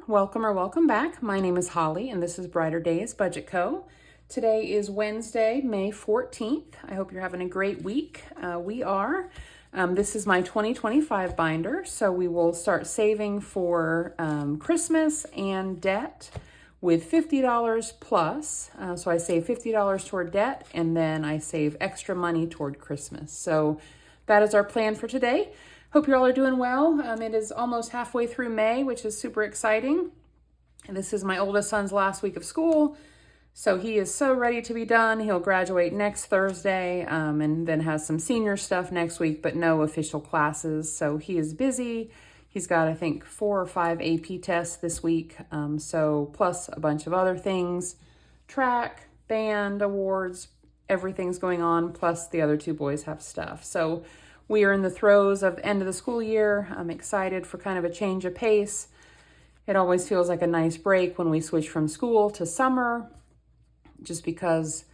welcome or welcome back. My name is Holly and this is Brighter Days Budget Co. Today is Wednesday, May 14th. I hope you're having a great week. We are. This is my 2025 binder, so we will start saving for Christmas and debt with $50 plus. So I save $50 toward debt and then I save extra money toward Christmas. So that is our plan for today. Hope you all are doing well. It is almost halfway through May, which is super exciting. And this is my oldest son's last week of school. So he is so ready to be done. He'll graduate next Thursday and then has some senior stuff next week, but no official classes. So he is busy. He's got, I think, 4 or 5 AP tests this week. So plus a bunch of other things, track, band, awards, everything's going on. Plus the other 2 boys have stuff. So we are in the throes of the end of the school year. I'm excited for kind of a change of pace. It always feels like a nice break when we switch from school to summer, just because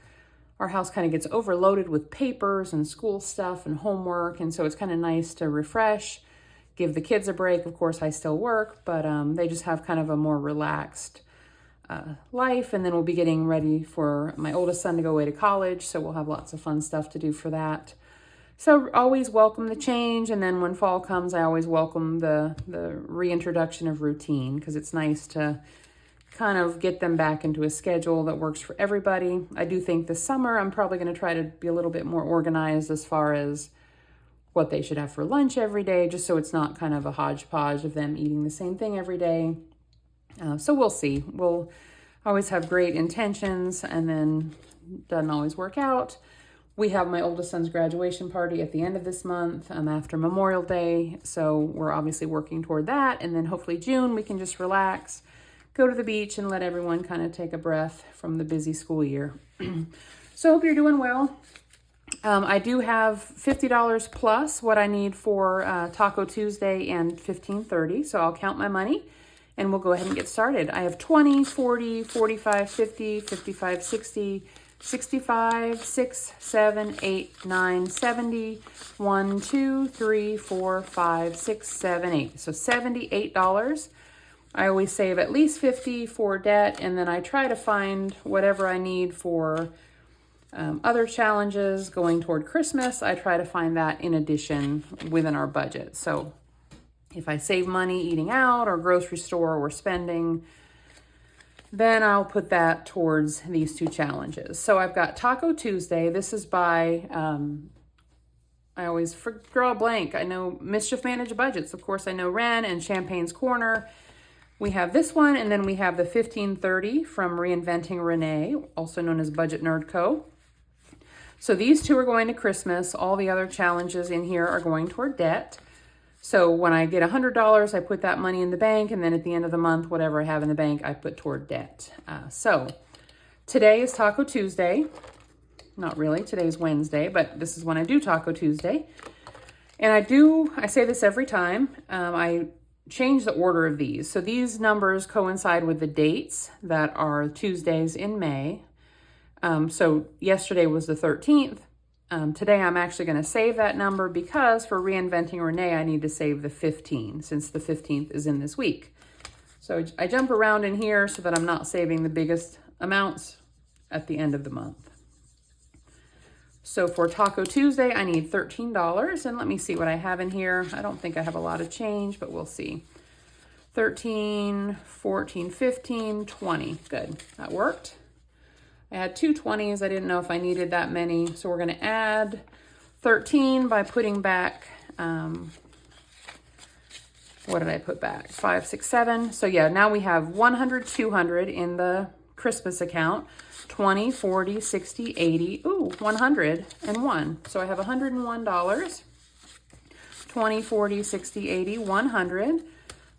our house kind of gets overloaded with papers and school stuff and homework. And so it's kind of nice to refresh, give the kids a break. Of course, I still work, but they just have kind of a more relaxed life. And then we'll be getting ready for my oldest son to go away to college. So we'll have lots of fun stuff to do for that. So always welcome the change. And then when fall comes, I always welcome the reintroduction of routine, because it's nice to kind of get them back into a schedule that works for everybody. I do think this summer I'm probably going to try to be a little bit more organized as far as what they should have for lunch every day, just so it's not kind of a hodgepodge of them eating the same thing every day. So we'll see. We'll always have great intentions and then doesn't always work out. We have my oldest son's graduation party at the end of this month after Memorial Day. So we're obviously working toward that. And then hopefully June, we can just relax, go to the beach and let everyone kind of take a breath from the busy school year. So hope you're doing well. I do have $50 plus what I need for Taco Tuesday and 1530. So I'll count my money and we'll go ahead and get started. I have 20, 40, 45, 50, 55, 60, 65, 6, 7, 8, 9, 70, 1, 2, 3, 4, 5, 6, 7, 8. So $78. I always save at least $50 for debt, and then I try to find whatever I need for other challenges going toward Christmas. I try to find that in addition within our budget. So if I save money eating out or grocery store or spending, then I'll put that towards these 2 challenges. So I've got Taco Tuesday. This is by, I always draw a blank. I know Mischief Managed Budgets. Of course, I know Ren and Champagne's Corner. We have this one, and then we have the 1530 from Reinventing Renee, also known as Budget Nerd Co. So these 2 are going to Christmas. All the other challenges in here are going toward debt. So when I get $100, I put that money in the bank, and then at the end of the month, whatever I have in the bank, I put toward debt. So today is Taco Tuesday. Not really, today's Wednesday, but this is when I do Taco Tuesday. And I say this every time, I change the order of these. So these numbers coincide with the dates that are Tuesdays in May. So yesterday was the 13th. Today I'm actually going to save that number because for Reinventing Renee, I need to save the 15 since the 15th is in this week. So I jump around in here so that I'm not saving the biggest amounts at the end of the month. So for Taco Tuesday, I need $13. And let me see what I have in here. I don't think I have a lot of change, but we'll see. 13, 14, 15, 20. Good. That worked. I had 2 20s. I didn't know if I needed that many. So we're going to add 13 by putting back, what did I put back? 5, 6, 7. So yeah, now we have 100, 200 in the Christmas account. 20, 40, 60, 80. Ooh, 101. So I have $101. 20, 40, 60, 80, 100.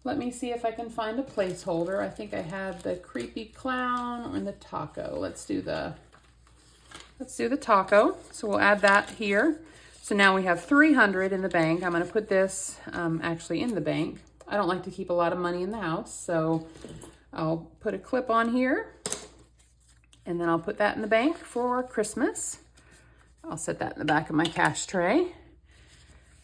Let me see if I can find a placeholder. I think I had the creepy clown or the taco. Let's do the taco. So we'll add that here. So now we have 300 in the bank. I'm going to put this actually in the bank. I don't like to keep a lot of money in the house, so I'll put a clip on here and then I'll put that in the bank for Christmas. I'll set that in the back of my cash tray.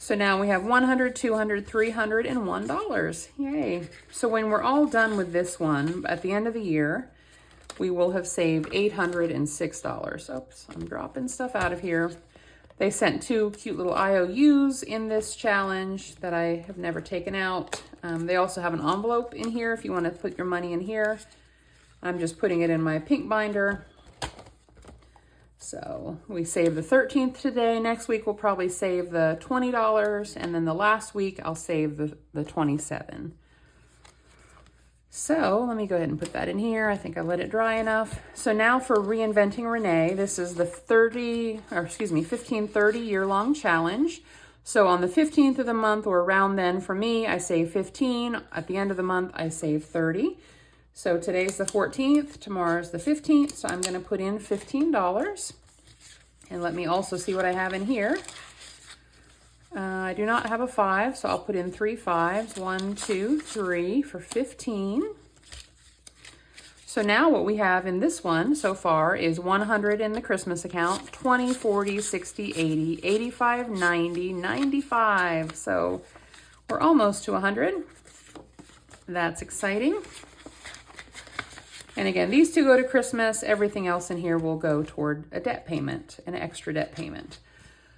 So now we have $100, $200, $300, and $1. Yay. So when we're all done with this one, at the end of the year, we will have saved $806. Oops, I'm dropping stuff out of here. They sent 2 cute little IOUs in this challenge that I have never taken out. They also have an envelope in here if you want to put your money in here. I'm just putting it in my pink binder. So we saved the 13th today. Next week we'll probably save the $20, and then the last week I'll save the 27. So let me go ahead and put that in here. I think I let it dry enough. So now for Reinventing Renee, this is the 15 30 year-long challenge. So on the 15th of the month or around then for me, I save 15. At the end of the month, I save 30. So today's the 14th, tomorrow's the 15th. So I'm gonna put in $15. And let me also see what I have in here. I do not have a 5, so I'll put in 3 5s. 1, 2, 3 for 15. So now what we have in this one so far is 100 in the Christmas account, 20, 40, 60, 80, 85, 90, 95. So we're almost to 100. That's exciting. And again, these 2 go to Christmas. Everything else in here will go toward a debt payment, an extra debt payment.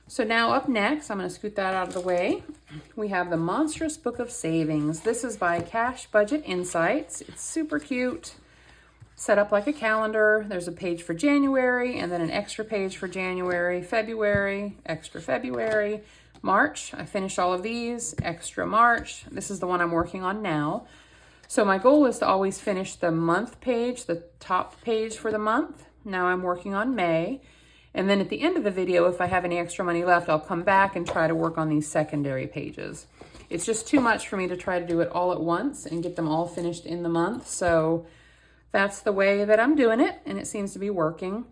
So now up next, I'm going to scoot that out of the way. We have the Monstrous Book of Savings. This is by Cash Budget Insights. It's super cute. Set up like a calendar. There's a page for January and then an extra page for January, February, extra February, March. I finished all of these, extra March. This is the one I'm working on now. So my goal is to always finish the month page, the top page for the month. Now I'm working on May. And then at the end of the video, if I have any extra money left, I'll come back and try to work on these secondary pages. It's just too much for me to try to do it all at once and get them all finished in the month. So that's the way that I'm doing it, and it seems to be working.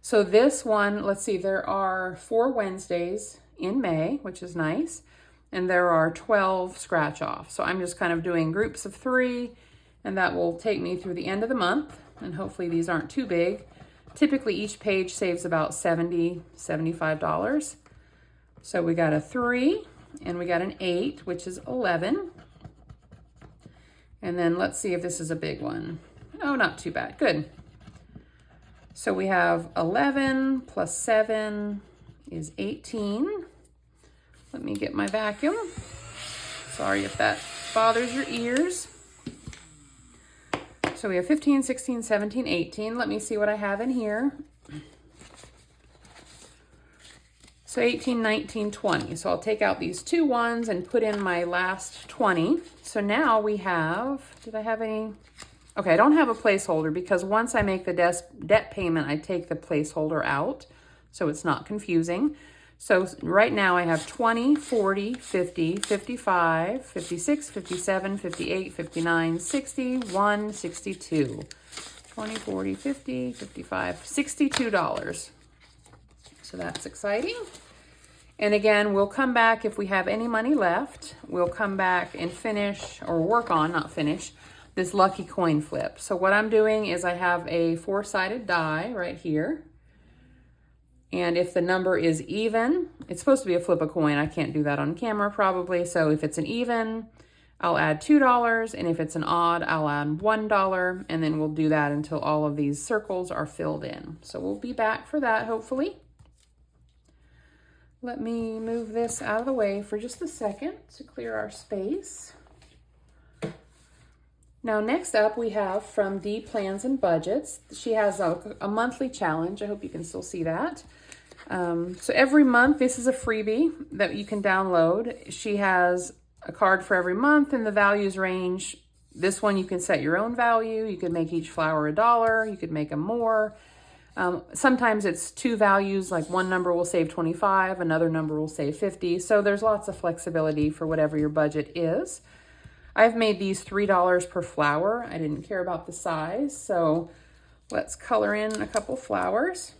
So this one, let's see, there are 4 Wednesdays in May, which is nice. And there are 12 scratch off. So I'm just kind of doing groups of 3, and that will take me through the end of the month. And hopefully these aren't too big. Typically each page saves about $70, $75. So we got a 3 and we got an 8, which is 11. And then let's see if this is a big one. Oh, not too bad. Good. So we have 11 plus 7 is 18. Let me get my vacuum. Sorry if that bothers your ears. So we have 15, 16, 17, 18. Let me see what I have in here. So 18, 19, 20. So I'll take out these 2 ones and put in my last 20. So now we have, did I have any? Okay, I don't have a placeholder because once I make the debt payment, I take the placeholder out. So it's not confusing. So right now I have 20, 40, 50, 55, 56, 57, 58, 59, 60, 1, 62. 20, 40, 50, 55, $62. So that's exciting. And again, we'll come back if we have any money left. We'll come back and finish, or work on, not finish, this lucky coin flip. So what I'm doing is I have a 4-sided die right here. And if the number is even, it's supposed to be a flip a coin. I can't do that on camera probably. So if it's an even, I'll add $2. And if it's an odd, I'll add $1. And then we'll do that until all of these circles are filled in. So we'll be back for that, hopefully. Let me move this out of the way for just a second to clear our space. Now, next up we have from D Plans and Budgets. She has a monthly challenge. I hope you can still see that. So every month, this is a freebie that you can download. She has a card for every month and the values range. This one, you can set your own value. You could make each flower $1. You could make them more. Sometimes it's 2 values, like one number will save 25, another number will save 50. So there's lots of flexibility for whatever your budget is. I've made these $3 per flower. I didn't care about the size. So let's color in a couple flowers.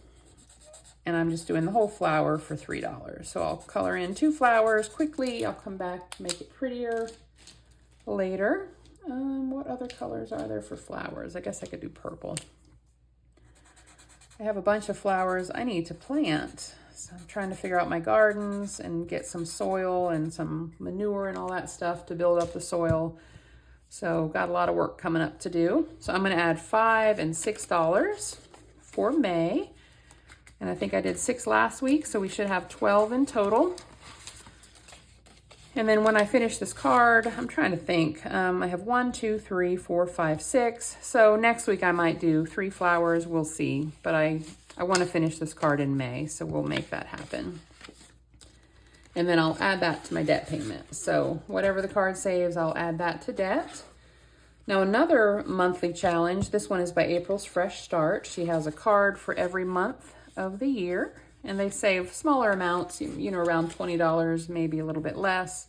And I'm just doing the whole flower for $3. So I'll color in 2 flowers quickly. I'll come back to make it prettier later. What other colors are there for flowers? I guess I could do purple. I have a bunch of flowers I need to plant. So I'm trying to figure out my gardens and get some soil and some manure and all that stuff to build up the soil. So got a lot of work coming up to do. So I'm going to add $5 and $6 for May. And I think I did 6 last week, so we should have 12 in total. And then when I finish this card, I'm trying to think. I have 1, 2, 3, 4, 5, 6. So next week I might do 3 flowers. We'll see. But I want to finish this card in May, so we'll make that happen. And then I'll add that to my debt payment. So whatever the card saves, I'll add that to debt. Now another monthly challenge. This one is by April's Fresh Start. She has a card for every month of the year. And they save smaller amounts, you know, around $20, maybe a little bit less.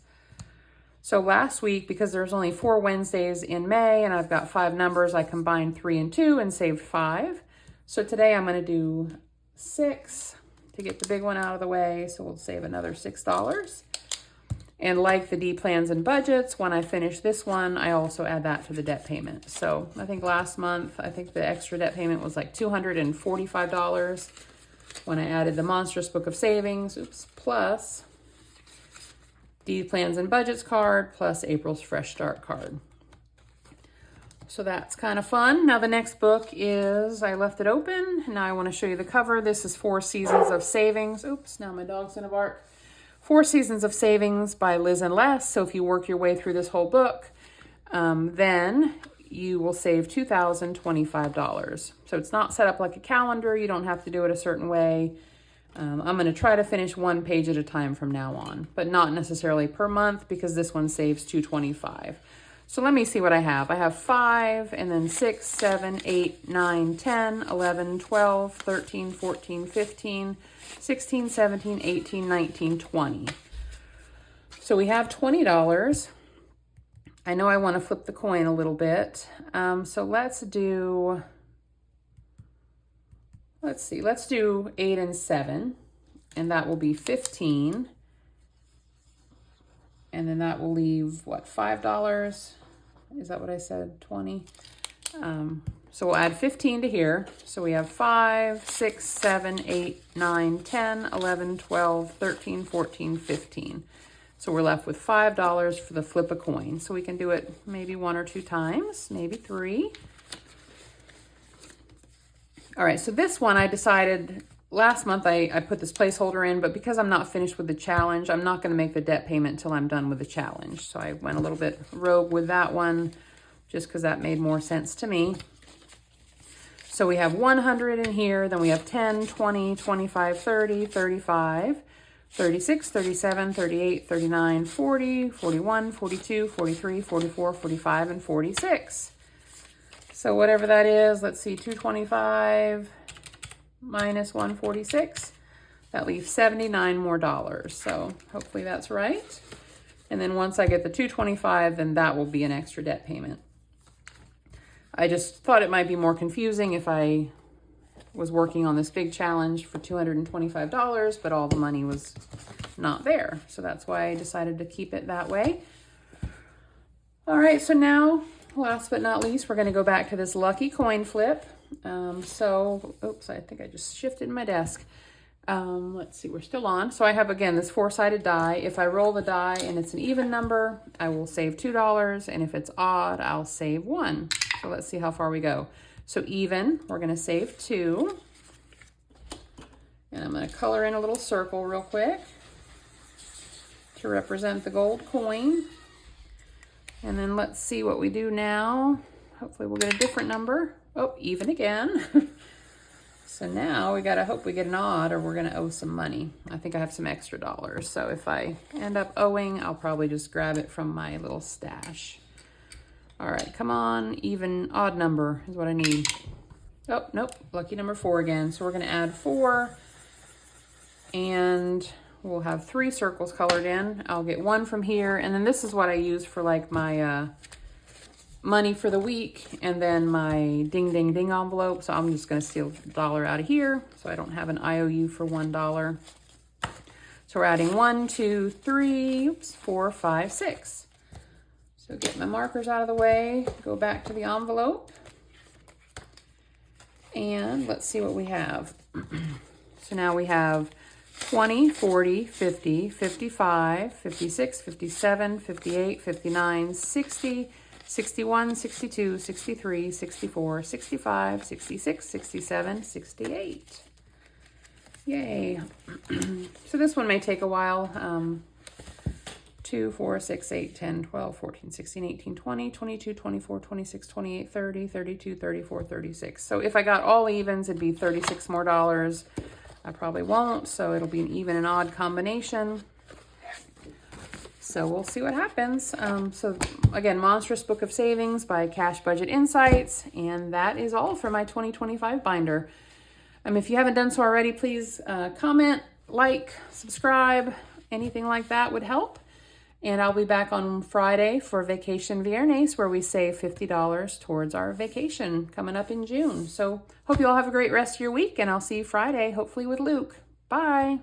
So last week, because there's only 4 Wednesdays in May and I've got 5 numbers, I combined 3 and 2 and saved 5. So today I'm going to do 6 to get the big one out of the way. So we'll save another $6. And like the D plans and budgets, when I finish this one, I also add that to the debt payment. So I think last month, I think the extra debt payment was like $245. When I added the Monstrous Book of Savings, plus D Plans and Budgets card, plus April's Fresh Start card. So that's kind of fun. Now the next book is, I left it open. Now I want to show you the cover. This is 4 Seasons of Savings. Oops, now my dog's gonna bark. 4 Seasons of Savings by Liz and Les. So if you work your way through this whole book, then you will save $2,025. So it's not set up like a calendar. You don't have to do it a certain way. I'm going to try to finish 1 page at a time from now on, but not necessarily per month because this one saves $225. So let me see what I have. I have 5 and then 6, 7, 8, 9, 10, 11, 12, 13, 14, 15, 16, 17, 18, 19, 20. So we have $20. I know I want to flip the coin a little bit. So let's do 8 and 7, and that will be 15. And then that will leave, what, $5? Is that what I said, 20? So we'll add 15 to here. So we have 5, 6, 7, 8, 9, 10, 11, 12, 13, 14, 15. So we're left with $5 for the flip a coin. So we can do it maybe 1 or 2 times, maybe 3. All right, so this one I decided last month I put this placeholder in, but because I'm not finished with the challenge, I'm not going to make the debt payment until I'm done with the challenge. So I went a little bit rogue with that one just because that made more sense to me. So we have 100 in here, then we have 10, 20, 25, 30, 35, 36, 37, 38, 39, 40, 41, 42, 43, 44, 45, and 46. So whatever that is, let's see, 225 minus 146, that leaves $79 more. So hopefully that's right. And then once I get the 225, then that will be an extra debt payment. I just thought it might be more confusing if I was working on this big challenge for $225, but all the money was not there. So that's why I decided to keep it that way. All right, so now, last but not least, we're going to go back to this lucky coin flip. Oops, I think I just shifted my desk. Let's see, we're still on. So I have, again, this 4-sided die. If I roll the die and it's an even number, I will save $2. And if it's odd, I'll save 1. So let's see how far we go. So even, we're going to save 2. And I'm going to color in a little circle real quick to represent the gold coin. And then let's see what we do now. Hopefully we'll get a different number. Oh, even again. So now we gotta hope we get an odd or we're gonna owe some money. I think I have some extra dollars. So if I end up owing, I'll probably just grab it from my little stash. All right, come on, even odd number is what I need. Oh, nope, lucky number 4 again. So we're gonna add 4 and we'll have 3 circles colored in. I'll get 1 from here. And then this is what I use for like my money for the week and then my ding, ding, ding envelope. So I'm just gonna steal $1 out of here so I don't have an IOU for $1. So we're adding 1, 2, 3, 4, 5, 6. So get my markers out of the way, go back to the envelope. And let's see what we have. So now we have 20, 40, 50, 55, 56, 57, 58, 59, 60, 61, 62, 63, 64, 65, 66, 67, 68. Yay. So this one may take a while. 2, 4, 6, 8, 10, 12, 14, 16, 18, 20, 22, 24, 26, 28, 30, 32, 34, 36. So if I got all evens, it'd be $36 more. I probably won't, so it'll be an even and odd combination. So we'll see what happens. So again, Monstrous Book of Savings by Cash Budget Insights, and that is all for my 2025 binder. If you haven't done so already, please comment, like, subscribe, anything like that would help. And I'll be back on Friday for Vacation Viernes, where we save $50 towards our vacation coming up in June. So hope you all have a great rest of your week, and I'll see you Friday, hopefully with Luke. Bye.